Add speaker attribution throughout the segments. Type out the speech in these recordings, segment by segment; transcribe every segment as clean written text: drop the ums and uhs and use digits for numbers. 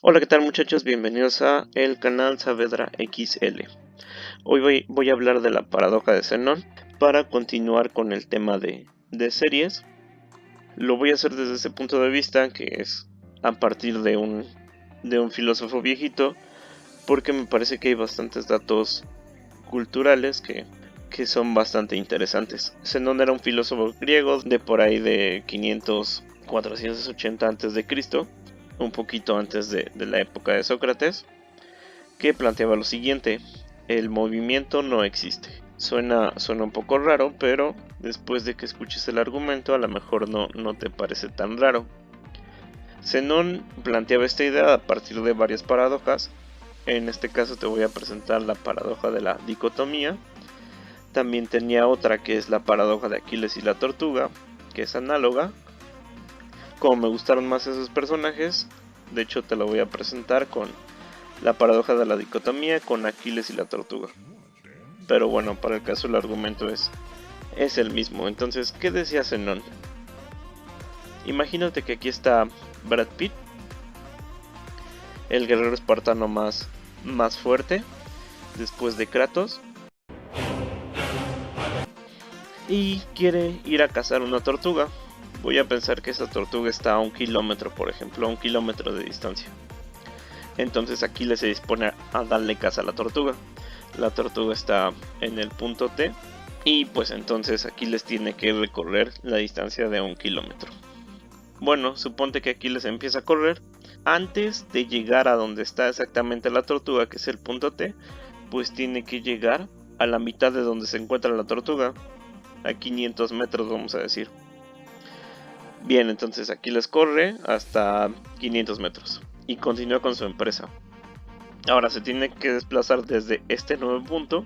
Speaker 1: Hola, ¿qué tal muchachos? Bienvenidos a el canal Saavedra XL. Hoy voy a hablar de la paradoja de Zenón para continuar con el tema de series. Lo voy a hacer desde ese punto de vista, que es a partir de un filósofo viejito, porque me parece que hay bastantes datos culturales que son bastante interesantes. Zenón era un filósofo griego de por ahí de 500-480 a.C., un poquito antes de la época de Sócrates, que planteaba lo siguiente: el movimiento no existe. Suena un poco raro, pero después de que escuches el argumento a lo mejor no te parece tan raro. Zenón planteaba esta idea a partir de varias paradojas. En este caso te voy a presentar la paradoja de la dicotomía. También tenía otra, que es la paradoja de Aquiles y la tortuga, que es análoga. Como me gustaron más esos personajes, de hecho te lo voy a presentar con la paradoja de la dicotomía, con Aquiles y la tortuga. Pero bueno, para el caso el argumento es el mismo. Entonces, ¿qué decía Zenón? Imagínate que aquí está Brad Pitt, el guerrero espartano más fuerte después de Kratos, y quiere ir a cazar una tortuga. Voy a pensar que esa tortuga está a 1 kilómetro, por ejemplo, a 1 kilómetro de distancia. Entonces Aquiles se dispone a darle caza a la tortuga. La tortuga está en el punto T, y pues entonces Aquiles tiene que recorrer la distancia de 1 kilómetro. Bueno, suponte que Aquiles empieza a correr. Antes de llegar a donde está exactamente la tortuga, que es el punto T, pues tiene que llegar a la mitad de donde se encuentra la tortuga, a 500 metros vamos a decir. Bien, entonces Aquiles corre hasta 500 metros y continúa con su empresa. Ahora se tiene que desplazar desde este nuevo punto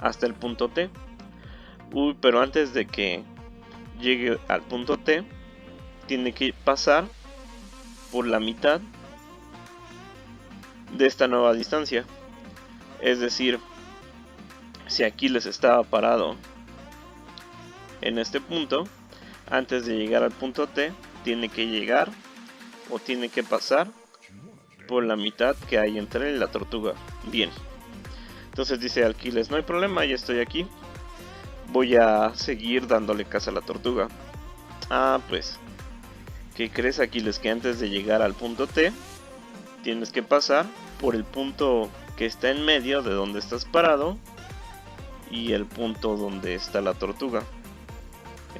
Speaker 1: hasta el punto T. Pero antes de que llegue al punto T, tiene que pasar por la mitad de esta nueva distancia. Es decir, si Aquiles estaba parado en este punto, antes de llegar al punto T, tiene que llegar o tiene que pasar por la mitad que hay entre él y la tortuga. Bien, entonces dice Aquiles: no hay problema, ya estoy aquí, voy a seguir dándole caza a la tortuga. Pues, ¿qué crees, Aquiles? Que antes de llegar al punto T, tienes que pasar por el punto que está en medio de donde estás parado y el punto donde está la tortuga.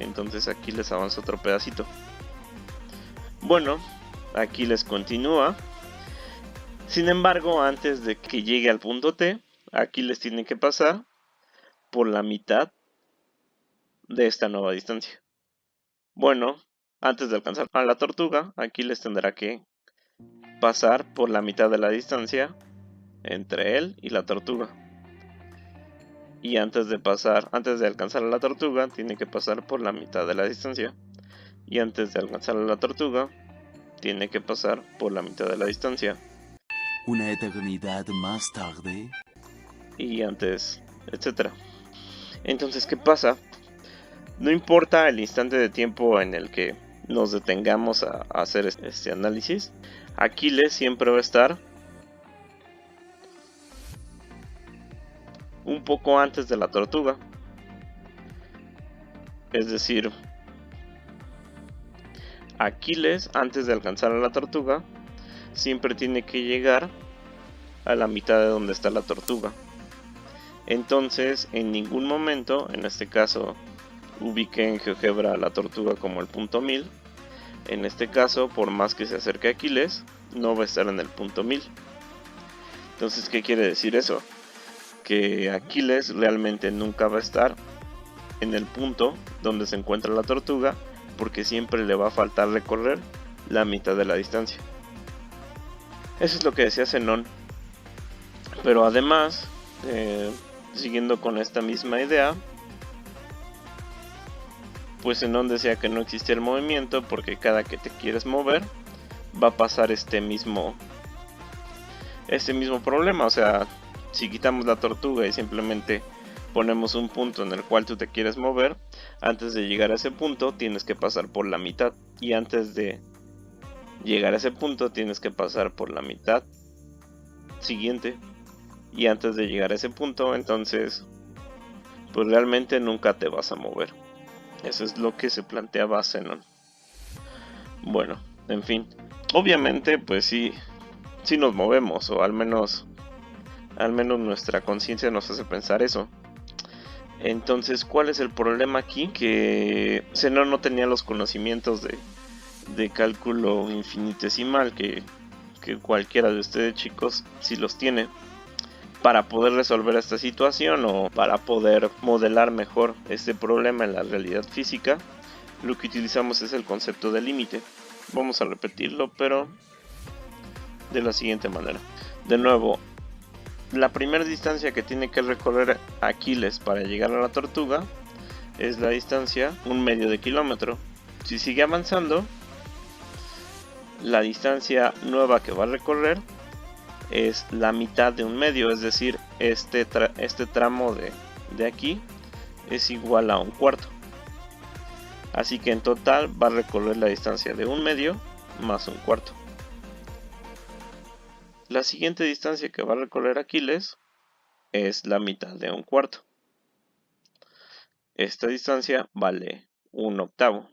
Speaker 1: Entonces Aquiles avanza otro pedacito. Bueno, Aquiles continúa. Sin embargo, antes de que llegue al punto T, Aquiles tiene que pasar por la mitad de esta nueva distancia. Bueno, antes de alcanzar a la tortuga, Aquiles tendrá que pasar por la mitad de la distancia entre él y la tortuga. Y antes de alcanzar a la tortuga, tiene que pasar por la mitad de la distancia. Y antes de alcanzar a la tortuga, tiene que pasar por la mitad de la distancia.
Speaker 2: Una eternidad más tarde.
Speaker 1: Y antes, etcétera. Entonces, ¿qué pasa? No importa el instante de tiempo en el que nos detengamos a hacer este análisis, Aquiles siempre va a estar un poco antes de la tortuga. Es decir, Aquiles, antes de alcanzar a la tortuga, siempre tiene que llegar a la mitad de donde está la tortuga. Entonces, en ningún momento, en este caso, ubiqué en GeoGebra a la tortuga como el punto 1000. En este caso, por más que se acerque a Aquiles, no va a estar en el punto 1000. Entonces, ¿qué quiere decir eso? Que Aquiles realmente nunca va a estar en el punto donde se encuentra la tortuga, porque siempre le va a faltar recorrer la mitad de la distancia. Eso es lo que decía Zenón. Pero además, siguiendo con esta misma idea, pues Zenón decía que no existía el movimiento, porque cada que te quieres mover va a pasar este mismo problema. O sea, si quitamos la tortuga y simplemente ponemos un punto en el cual tú te quieres mover, antes de llegar a ese punto tienes que pasar por la mitad, y antes de llegar a ese punto tienes que pasar por la mitad siguiente, y antes de llegar a ese punto, entonces pues realmente nunca te vas a mover. Eso es lo que se planteaba Zenon. Bueno, en fin, obviamente pues sí nos movemos, o al menos nuestra conciencia nos hace pensar eso. Entonces, ¿cuál es el problema aquí? Que Zenon no tenía los conocimientos de cálculo infinitesimal que cualquiera de ustedes, chicos, sí los tiene, para poder resolver esta situación o para poder modelar mejor este problema en la realidad física. Lo que utilizamos es el concepto de límite. Vamos a repetirlo, pero de la siguiente manera. De nuevo, la primera distancia que tiene que recorrer Aquiles para llegar a la tortuga es la distancia 1/2 kilómetro. Si sigue avanzando, la distancia nueva que va a recorrer es la mitad de 1/2, es decir, este tramo de aquí es igual a 1/4. Así que en total va a recorrer la distancia de 1/2 más 1/4. La siguiente distancia que va a recorrer Aquiles es la mitad de 1/4. Esta distancia vale 1/8.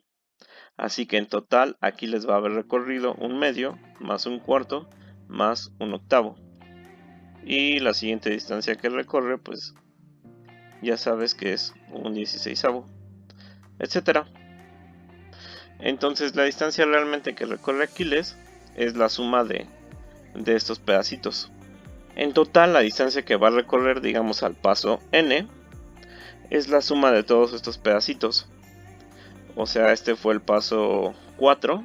Speaker 1: Así que en total Aquiles va a haber recorrido 1/2 más 1/4 más 1/8. Y la siguiente distancia que recorre, pues ya sabes que es 1/16, etcétera. Entonces la distancia realmente que recorre Aquiles es la suma de estos pedacitos. En total la distancia que va a recorrer, digamos, al paso n, es la suma de todos estos pedacitos. O sea, este fue el paso 4.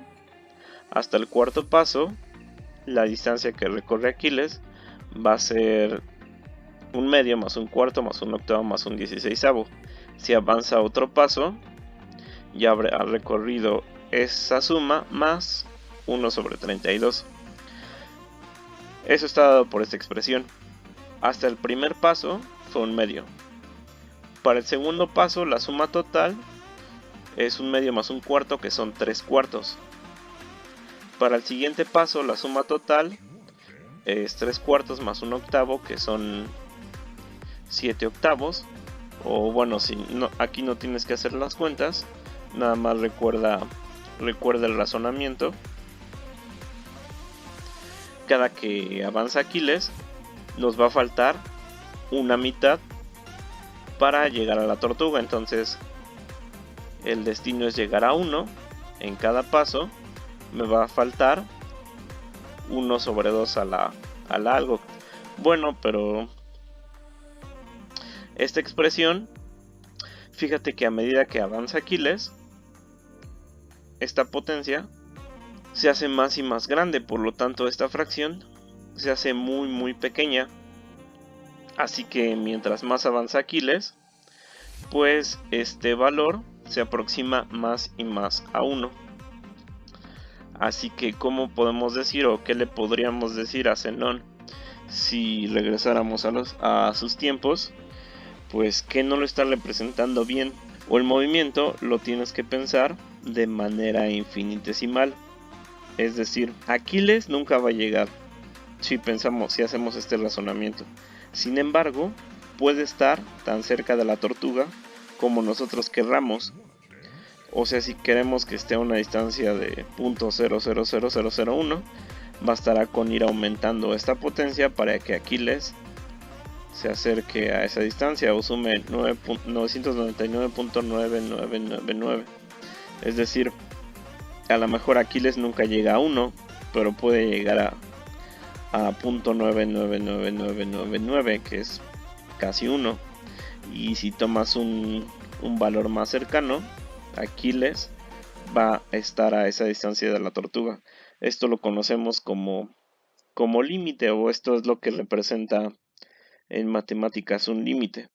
Speaker 1: Hasta el cuarto paso, la distancia que recorre Aquiles va a ser 1/2 más 1/4 más 1/8 más 1/16. Si avanza otro paso, ya habrá recorrido esa suma más 1/32. Eso está dado por esta expresión. Hasta el primer paso fue 1/2. Para el segundo paso, la suma total es 1/2 más 1/4, que son 3/4. Para el siguiente paso, la suma total es 3/4 más 1/8, que son 7/8. O bueno, si no, aquí no tienes que hacer las cuentas, nada más recuerda el razonamiento. Cada que avanza Aquiles, nos va a faltar una mitad para llegar a la tortuga. Entonces el destino es llegar a 1 en cada paso. Me va a faltar 1/2 a la algo. Bueno, pero esta expresión, fíjate que a medida que avanza Aquiles, esta potencia se hace más y más grande, por lo tanto esta fracción se hace muy pequeña. Así que mientras más avanza Aquiles, pues este valor se aproxima más y más a 1. Así que ¿cómo podemos decir, o qué le podríamos decir a Zenón si regresáramos a sus tiempos? Pues que no lo está representando bien, o el movimiento lo tienes que pensar de manera infinitesimal. Es decir, Aquiles nunca va a llegar si hacemos este razonamiento. Sin embargo, puede estar tan cerca de la tortuga como nosotros querramos. O sea, si queremos que esté a una distancia de 0.000001, bastará con ir aumentando esta potencia para que Aquiles se acerque a esa distancia o sume 999.9999. Es decir, a lo mejor Aquiles nunca llega a 1, pero puede llegar a 0.999999, que es casi 1. Y si tomas un valor más cercano, Aquiles va a estar a esa distancia de la tortuga. Esto lo conocemos como límite, o esto es lo que representa en matemáticas un límite.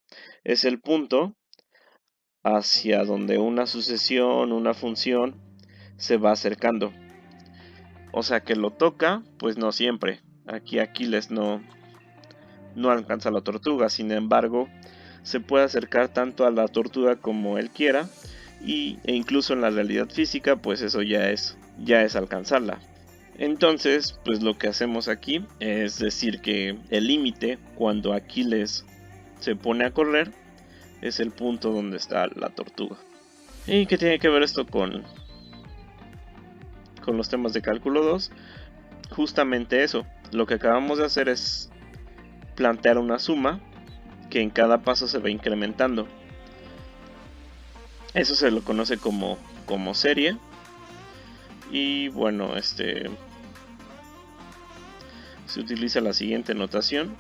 Speaker 1: Es el punto hacia donde una sucesión, una función, se va acercando. O sea que lo toca, pues no siempre. Aquí Aquiles no alcanza a la tortuga, sin embargo, se puede acercar tanto a la tortuga como él quiera, e incluso en la realidad física, pues eso ya es alcanzarla. Entonces, pues lo que hacemos aquí es decir que el límite cuando Aquiles se pone a correr es el punto donde está la tortuga. ¿Y qué tiene que ver esto con los temas de cálculo 2? Justamente eso. Lo que acabamos de hacer es plantear una suma que en cada paso se va incrementando. Eso se lo conoce como serie. Y bueno, se utiliza la siguiente notación.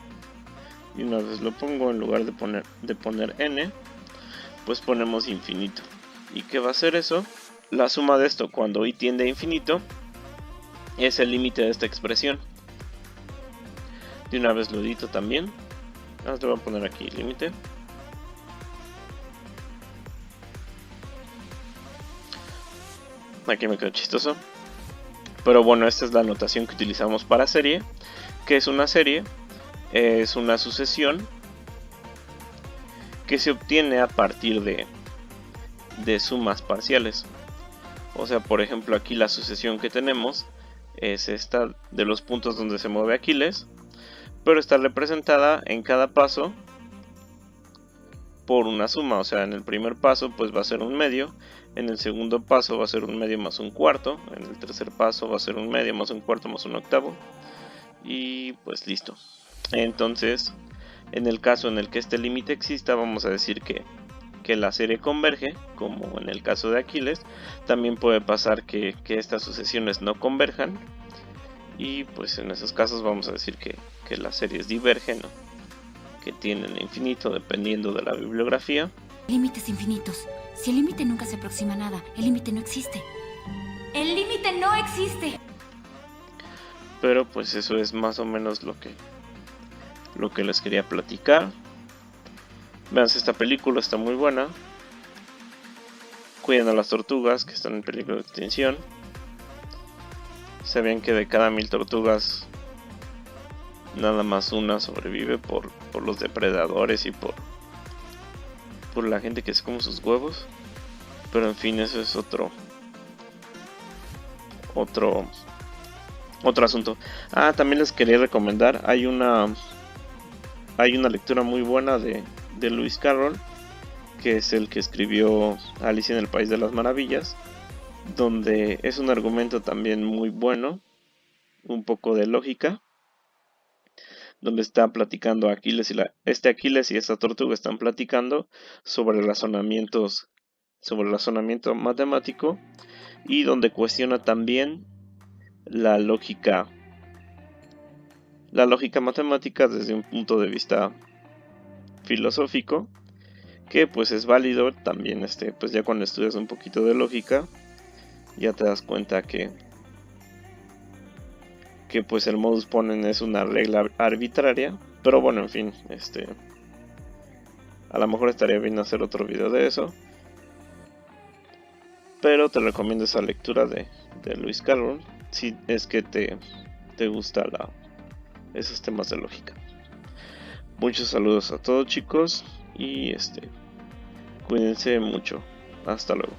Speaker 1: Y una vez lo pongo, en lugar de poner n, pues ponemos infinito. ¿Y qué va a hacer eso? La suma de esto cuando y tiende a infinito es el límite de esta expresión. De una vez lo edito también. Ahora te voy a poner aquí límite. Aquí me quedó chistoso. Pero bueno, esta es la notación que utilizamos para serie. ¿Qué es una serie? Es una sucesión que se obtiene a partir de sumas parciales. O sea, por ejemplo, aquí la sucesión que tenemos es esta de los puntos donde se mueve Aquiles, pero está representada en cada paso por una suma. O sea, en el primer paso pues va a ser un medio, en el segundo paso va a ser un medio más un cuarto, en el tercer paso va a ser un medio más un cuarto más un octavo, y pues listo. Entonces, en el caso en el que este límite exista, vamos a decir que la serie converge, como en el caso de Aquiles. También puede pasar que estas sucesiones no converjan, y pues en esos casos vamos a decir que las series divergen, ¿no? Que tienen infinito dependiendo de la bibliografía.
Speaker 3: Límites infinitos. Si el límite nunca se aproxima a nada, el límite no existe. ¡El límite no existe!
Speaker 1: Pero pues eso es más o menos lo que les quería platicar. Vean esta película, está muy buena. Cuiden a las tortugas que están en peligro de extinción. ¿Sabían que de cada 1000 tortugas nada más una sobrevive por los depredadores y por la gente que se come sus huevos? Pero en fin, eso es otro asunto. También les quería recomendar, hay una lectura muy buena de Lewis Carroll, que es el que escribió Alicia en el País de las Maravillas, donde es un argumento también muy bueno, un poco de lógica, donde está platicando Aquiles Aquiles y esta tortuga están platicando sobre razonamiento matemático, y donde cuestiona también la lógica matemática desde un punto de vista filosófico, que pues es válido también. Pues ya cuando estudias un poquito de lógica ya te das cuenta que pues el modus ponens es una regla arbitraria. Pero bueno, en fin, a lo mejor estaría bien hacer otro video de eso, pero te recomiendo esa lectura de Lewis Carroll si es que te gusta esos temas de lógica. Muchos saludos a todos, chicos, y cuídense mucho. Hasta luego.